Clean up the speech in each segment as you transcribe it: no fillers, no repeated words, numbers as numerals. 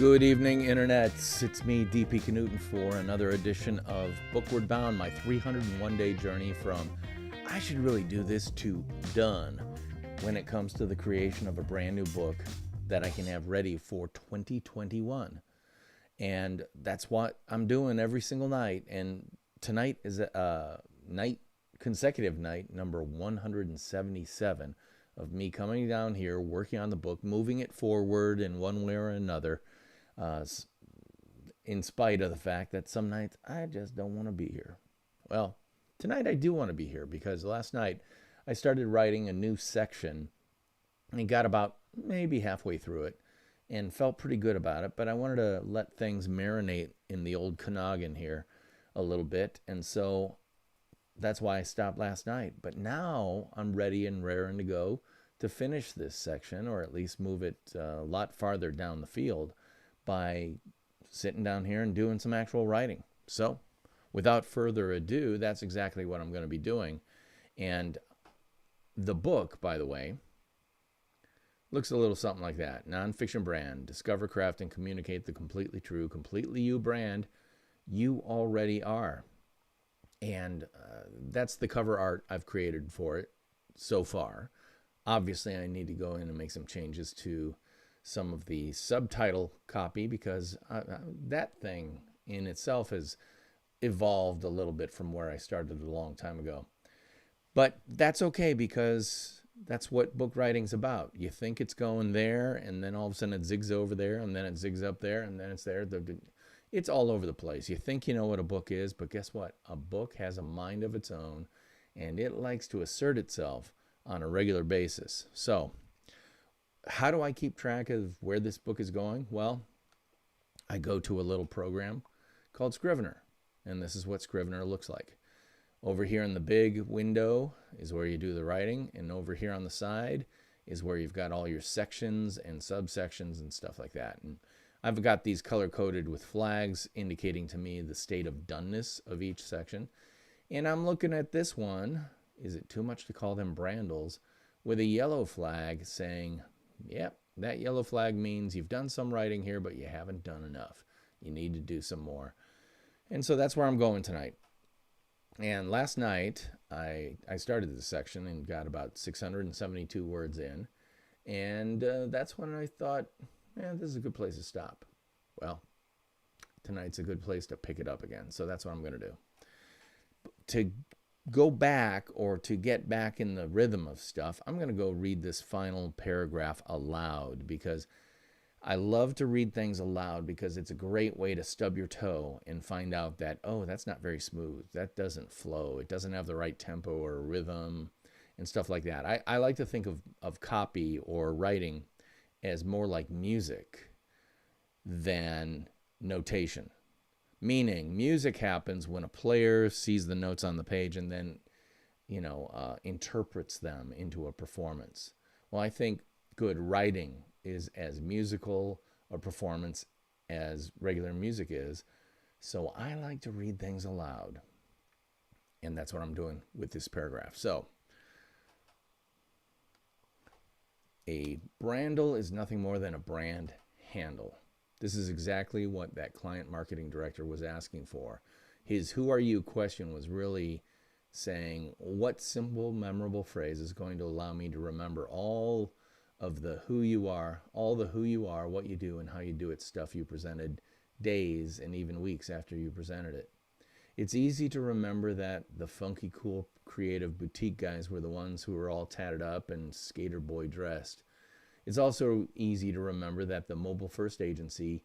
Good evening, internets. It's me, DP Knudten, for another edition of Bookward Bound, my 301-day journey from I should really do this to done when it comes to the creation of a brand new book that I can have ready for 2021. And that's what I'm doing every single night. And tonight is consecutive night number 177 of me coming down here, working on the book, moving it forward in one way or another, in spite of the fact that some nights I just don't want to be here. Well, tonight I do want to be here because last night I started writing a new section and got about maybe halfway through it and felt pretty good about it, but I wanted to let things marinate in the old noggin here a little bit, and so that's why I stopped last night. But now I'm ready and raring to go to finish this section, or at least move it a lot farther down the field by sitting down here and doing some actual writing. So without further ado, that's exactly what I'm going to be doing. And the book, by the way, looks a little something like that. Nonfiction brand. Discover, craft, and communicate the completely true, completely you brand you already are. And that's the cover art I've created for it so far. Obviously, I need to go in and make some changes to some of the subtitle copy because that thing in itself has evolved a little bit from where I started a long time ago. But that's okay because that's what book writing's about. You think it's going there, and then all of a sudden it zigs over there, and then it zigs up there, and then it's there. It's all over the place. You think you know what a book is, but guess what? A book has a mind of its own, and it likes to assert itself on a regular basis. So how do I keep track of where this book is going? Well, I go to a little program called Scrivener, and this is what Scrivener looks like. Over here in the big window is where you do the writing, and over here on the side is where you've got all your sections and subsections and stuff like that. And I've got these color-coded with flags indicating to me the state of doneness of each section. And I'm looking at this one, is it too much to call them BRANDles, with a yellow flag saying, yep, that yellow flag means you've done some writing here, but you haven't done enough. You need to do some more. And so that's where I'm going tonight. And last night, I started this section and got about 672 words in. And that's when I thought, this is a good place to stop. Well, tonight's a good place to pick it up again. So that's what I'm going to do. To go back, or to get back in the rhythm of stuff, I'm going to go read this final paragraph aloud, because I love to read things aloud because it's a great way to stub your toe and find out that, oh, that's not very smooth. That doesn't flow. It doesn't have the right tempo or rhythm and stuff like that. I like to think of copy or writing as more like music than notation. Meaning, music happens when a player sees the notes on the page and then, interprets them into a performance. Well, I think good writing is as musical a performance as regular music is. So I like to read things aloud. And that's what I'm doing with this paragraph. So, a BRANDle is nothing more than a brand handle. This is exactly what that client marketing director was asking for. His "who are you" question was really saying, what simple, memorable phrase is going to allow me to remember all of the who you are, what you do, and how you do it stuff you presented days and even weeks after you presented it. It's easy to remember that the funky, cool, creative boutique guys were the ones who were all tatted up and skater boy dressed. It's also easy to remember that the mobile first agency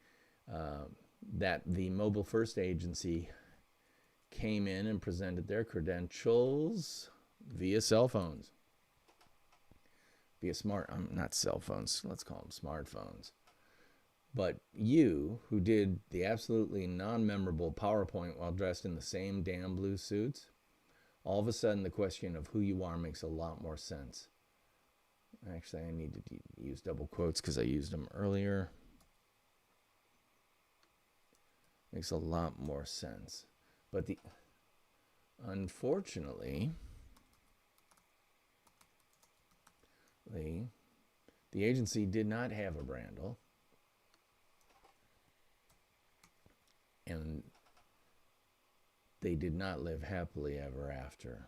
came in and presented their credentials via cell phones. Not cell phones, let's call them smartphones. But you, who did the absolutely non-memorable PowerPoint while dressed in the same damn blue suits, all of a sudden the question of who you are makes a lot more sense. Actually, I need to use double quotes because I used them earlier. Makes a lot more sense. But unfortunately, the agency did not have a BRANDle. And they did not live happily ever after.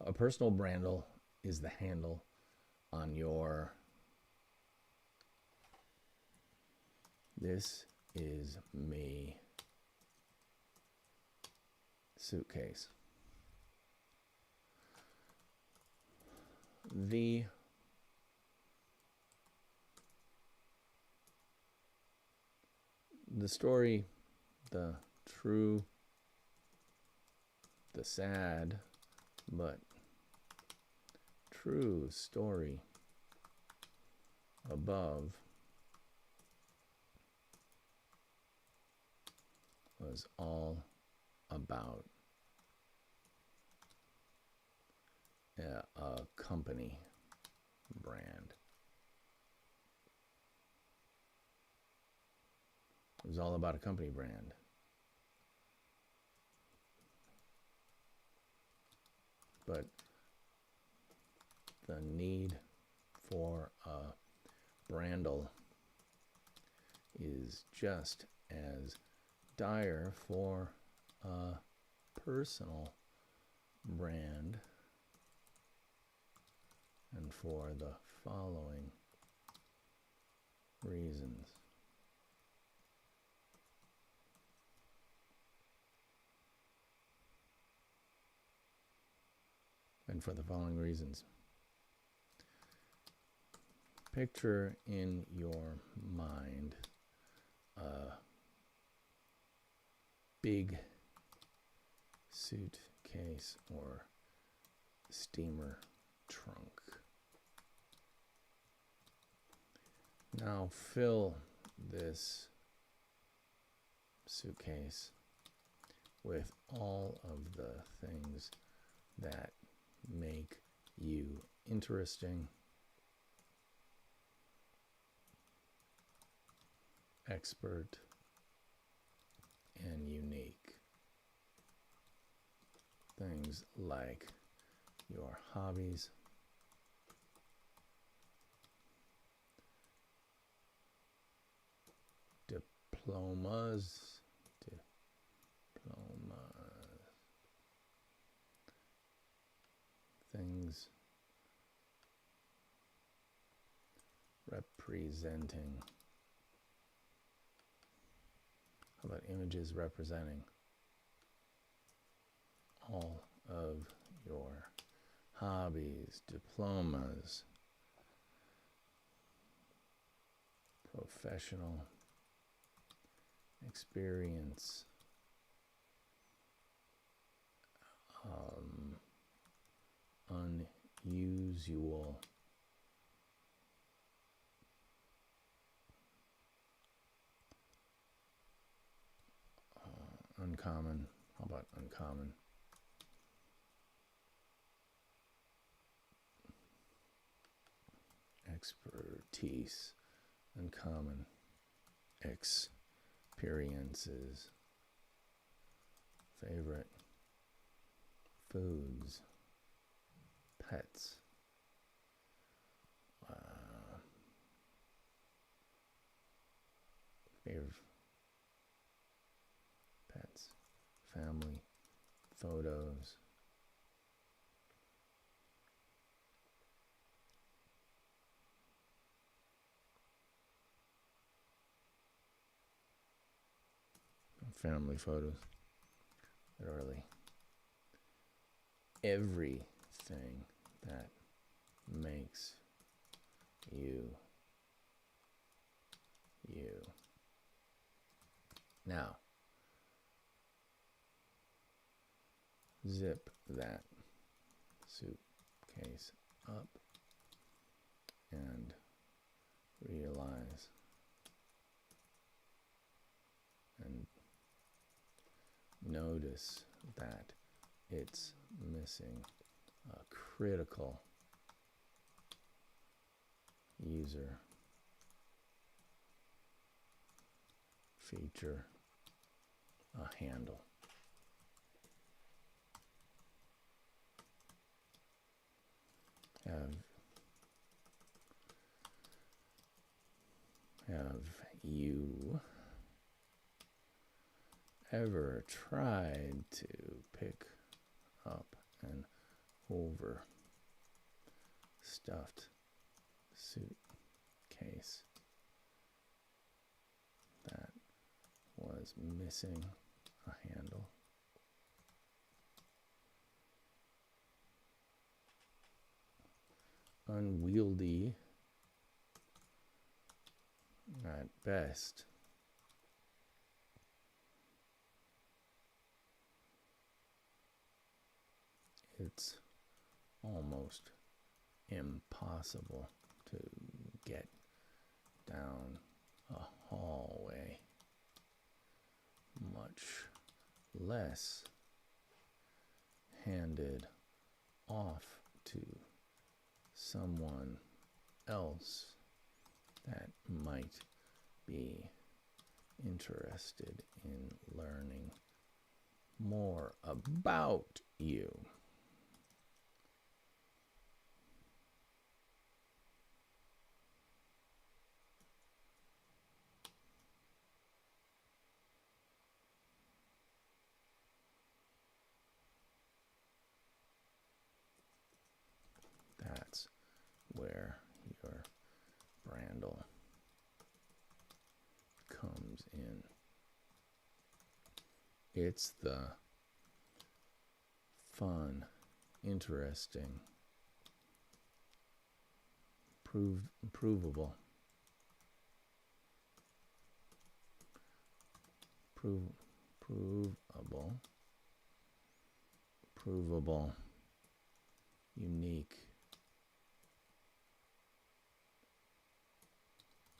A personal brandle is the handle on your "This is me" suitcase. The story, the true, the sad, but true story above was all about a company brand. It was all about a company brand. But the need for a brandle is just as dire for a personal brand, and for the following reasons. Picture in your mind a big suitcase or steamer trunk. Now fill this suitcase with all of the things that make you interesting, expert, and unique. Things like your hobbies, diplomas, things representing, how about images representing all of your hobbies, diplomas, professional experience, unusual, uncommon. How about uncommon? Expertise, uncommon experiences, favorite foods, pets, favorite pets, family, photos, family photos, literally everything that makes you you. Now, zip that suitcase up and realize and notice that it's missing a critical user feature, a handle. Have you ever tried to pick up an overstuffed suitcase that was missing a handle? Unwieldy at best. It's almost impossible to get down a hallway, much less handed off to someone else that might be interested in learning more about you. That's where your Brandle comes in. It's the fun, interesting, provable, unique,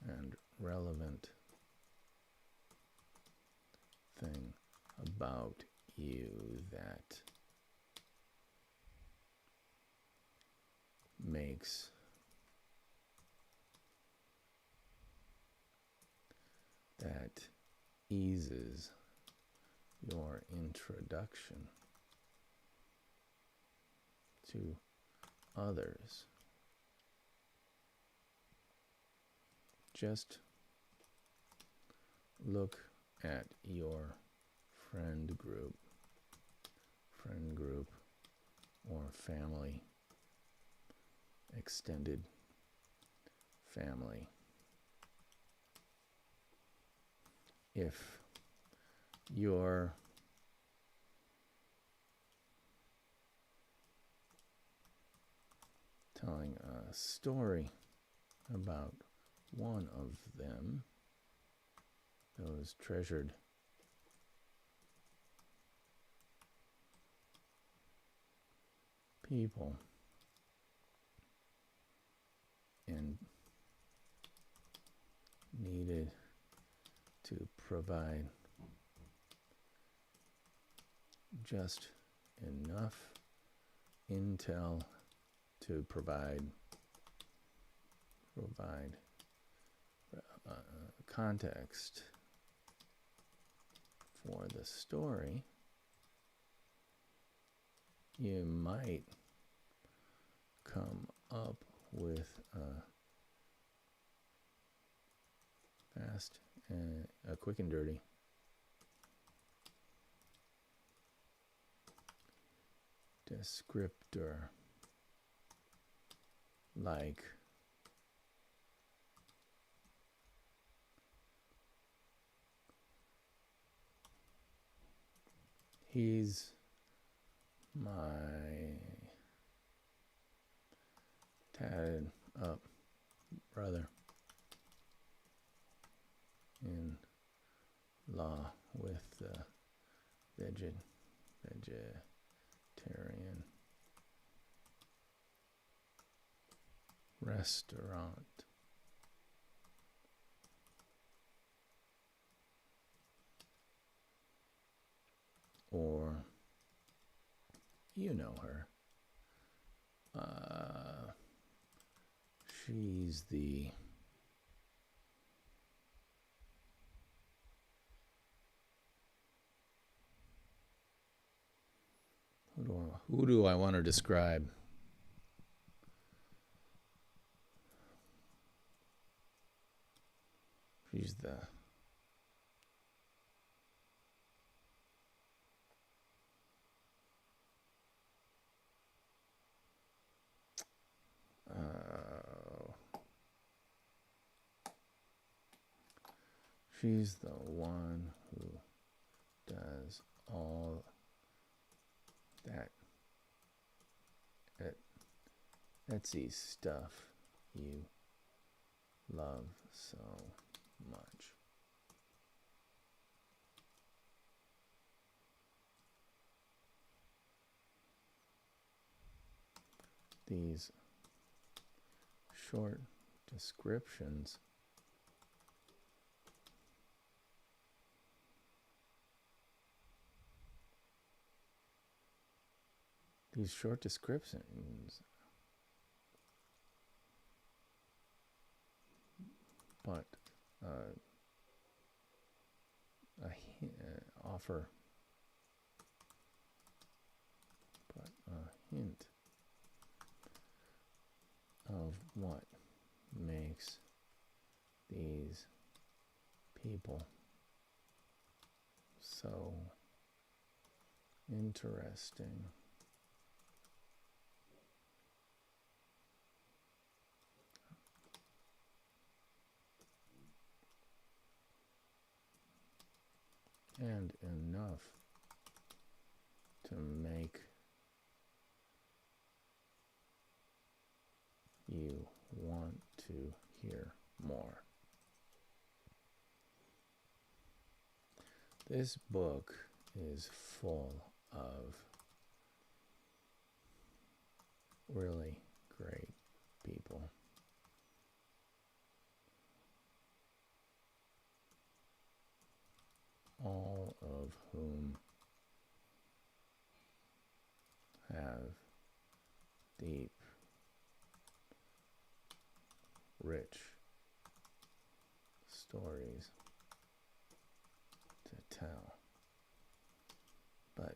and relevant thing about you that makes that eases your introduction to others. Just look at your friend group or family, extended family. If you're telling a story about one of them, those treasured people, and needed to provide just enough intel to provide context for the story, you might come up with a quick and dirty descriptor like he's my tatted up brother in law with the vegetarian restaurant. Or you know her. She's the who do I want to describe? She's the She's the one who does all that Etsy stuff you love so much. These short descriptions but offer but a hint of what makes these people so interesting. And enough to make you want to hear more. This book is full of really great people. All of whom have deep, rich stories to tell. But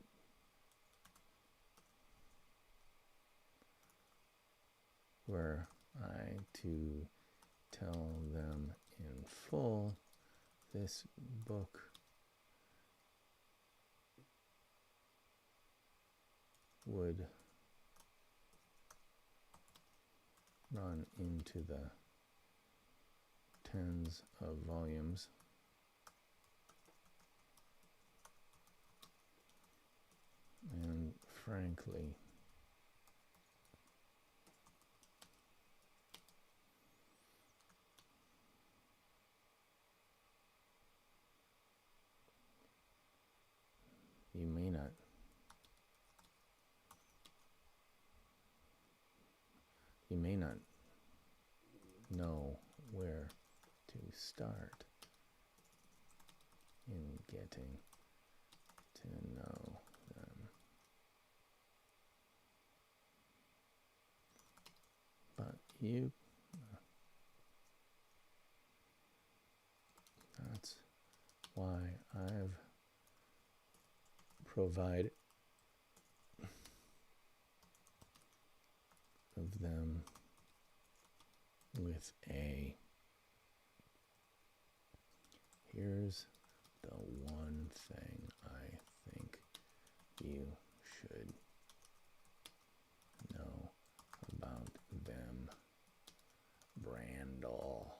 were I to tell them in full, this book would run into the tens of volumes. And frankly, you may not know where to start in getting to know them. But that's why I've provided of them with a here's the one thing I think you should know about them BRANDle.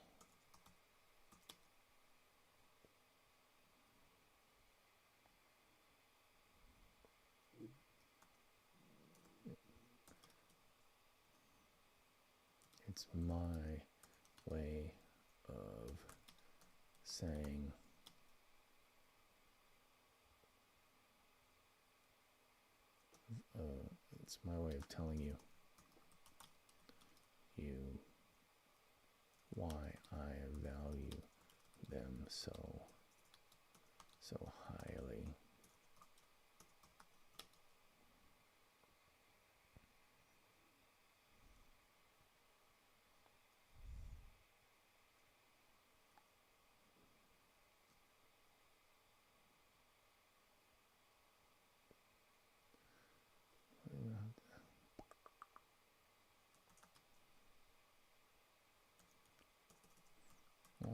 It's my way of saying it's my way of telling you why I value them so highly.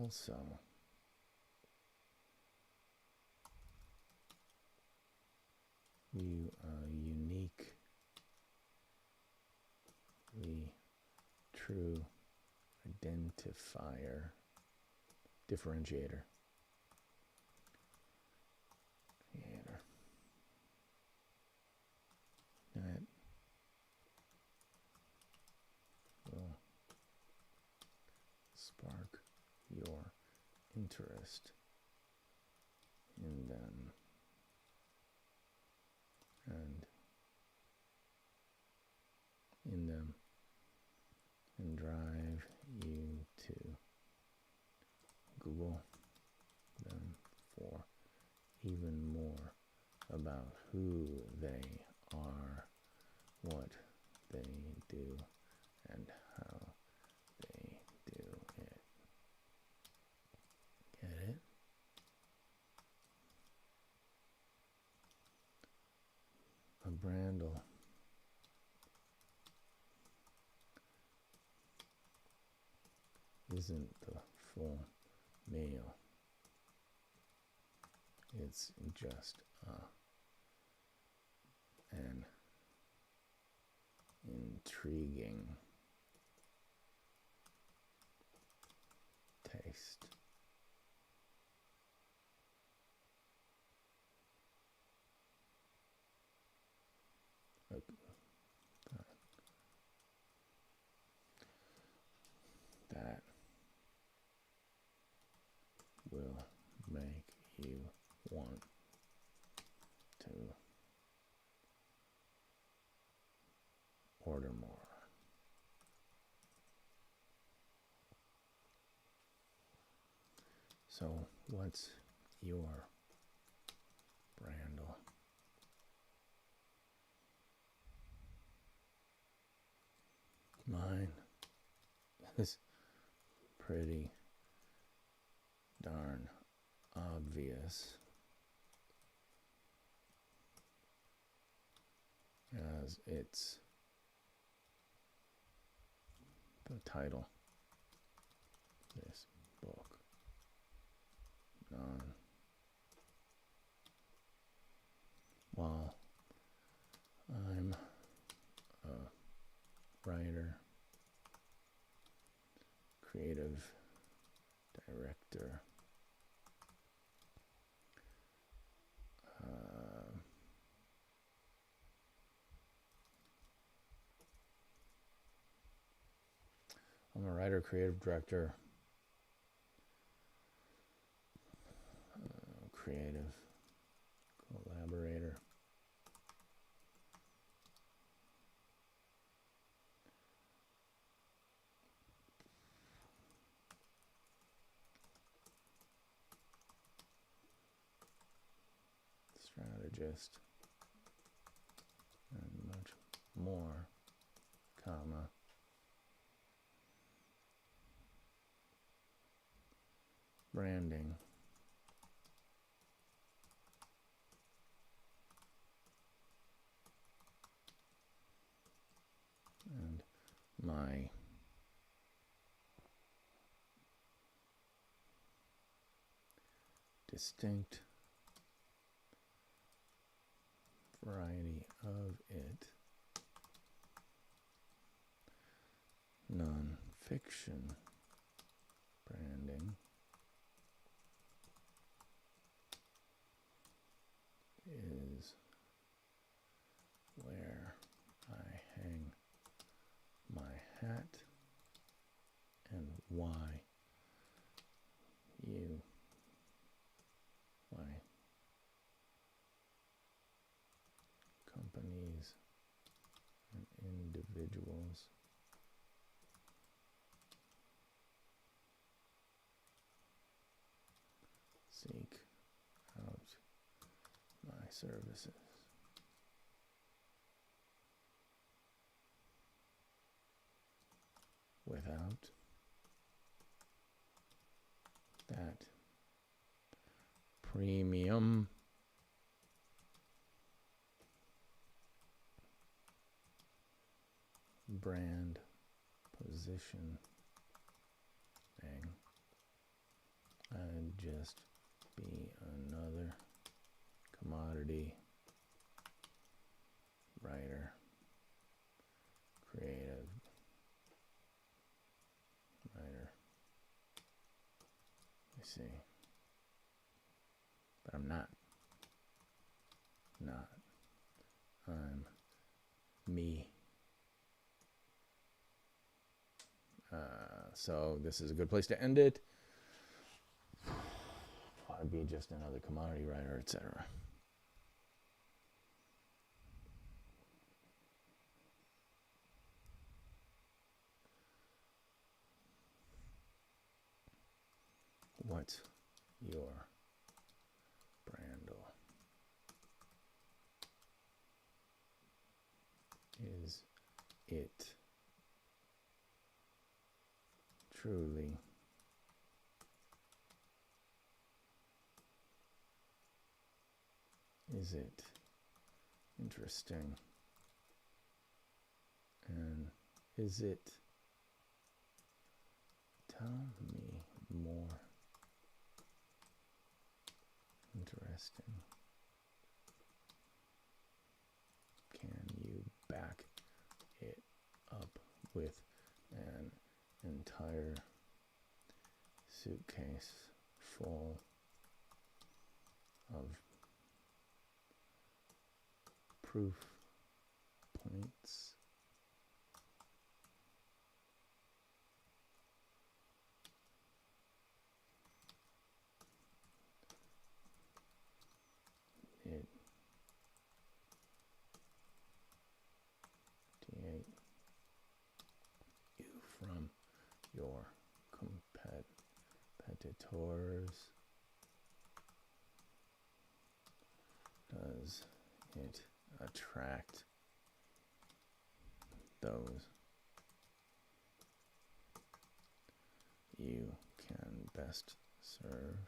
Also, you uniquely true identifier, differentiator interest in them and drive you to Google them for even more about who they are, what they do, and how they do it. Get it? A brandle isn't the full meal. It's just an intriguing taste. That will make you want to order more. So, what's your brandle? Mine is pretty darn obvious, as it's the title of this book. While I'm a writer, creative director, I'm a writer, creative director, creative collaborator, strategist, and much more, comma, branding and my distinct variety of it, non-fiction branding, is where I hang my hat and why companies and individuals seek out my services. Without that premium brand positioning, I'd just be another commodity writer, creative writer. You see, but I'm not. I'm me. So this is a good place to end it. might be just another commodity writer, etc. What's your Brandle? Is it truly is it interesting? And is it, tell me more, interesting? Can you back it up with an entire suitcase full of proof points? It deviate you from your competitors? Does it attract those you can best serve?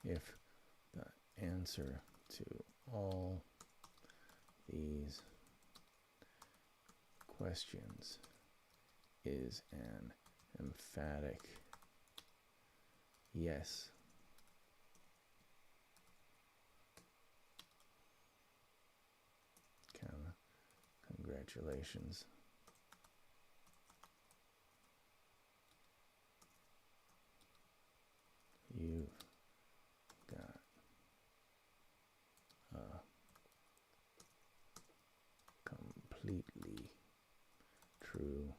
If the answer to all these questions is an emphatic yes, congratulations. You've got a completely true,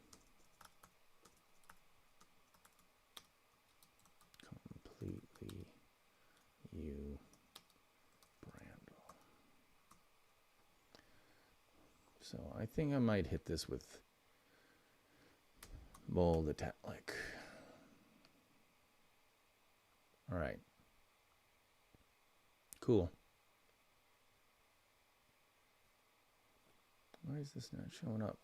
completely you Brandle. So I think I might hit this with bold italic. All right. Cool. Why is this not showing up?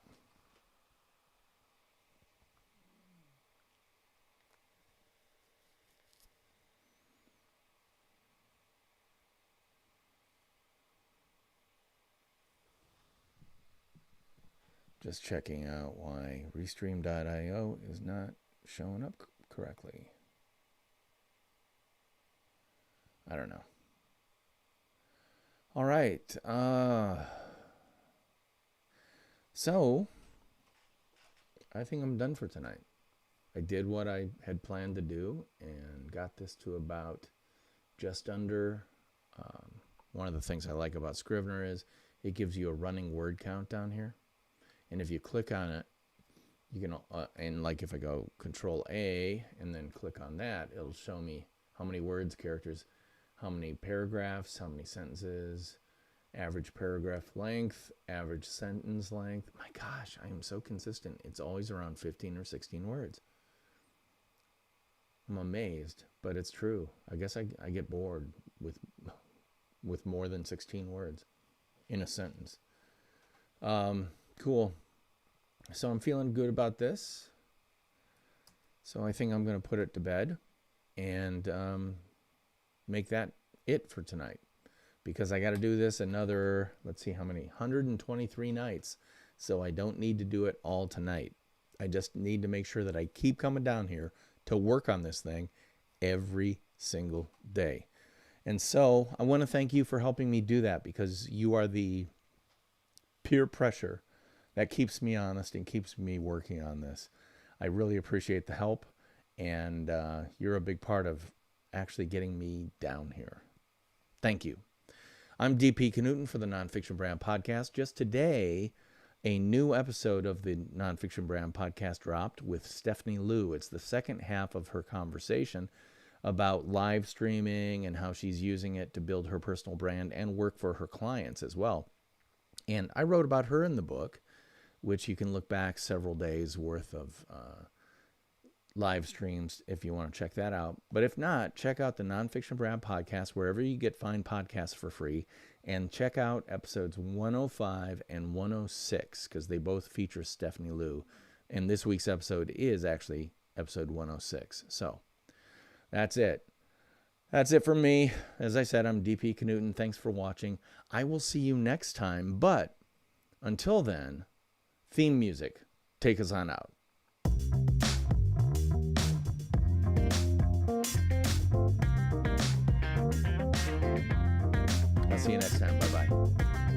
Just checking out why Restream.io is not showing up correctly. I don't know. All right. So I think I'm done for tonight. I did what I had planned to do and got this to about just under. One of the things I like about Scrivener is it gives you a running word count down here. And if you click on it, you can, and like if I go Control A and then click on that, it'll show me how many words, characters, how many paragraphs, how many sentences, average paragraph length, average sentence length. My gosh, I am so consistent. It's always around 15 or 16 words. I'm amazed, but it's true. I guess I get bored with more than 16 words in a sentence. Cool. So I'm feeling good about this. So I think I'm going to put it to bed and make that it for tonight, because I got to do this another, let's see how many, 123 nights. So I don't need to do it all tonight. I just need to make sure that I keep coming down here to work on this thing every single day. And so I want to thank you for helping me do that, because you are the peer pressure that keeps me honest and keeps me working on this. I really appreciate the help, and you're a big part of actually getting me down here. Thank you. I'm DP Knudten for the Nonfiction Brand Podcast. Just today, a new episode of the Nonfiction Brand podcast dropped with Stephanie Liu. It's the second half of her conversation about live streaming and how she's using it to build her personal brand and work for her clients as well. And I wrote about her in the book, which you can look back several days worth of live streams if you want to check that out. But if not, check out the Nonfiction Brand podcast wherever you get fine podcasts for free, and check out episodes 105 and 106 because they both feature Stephanie Liu. And this week's episode is actually episode 106. So that's it. That's it from me. As I said, I'm DP Knudten. Thanks for watching. I will see you next time. But until then, theme music. Take us on out. I'll see you next time. Bye.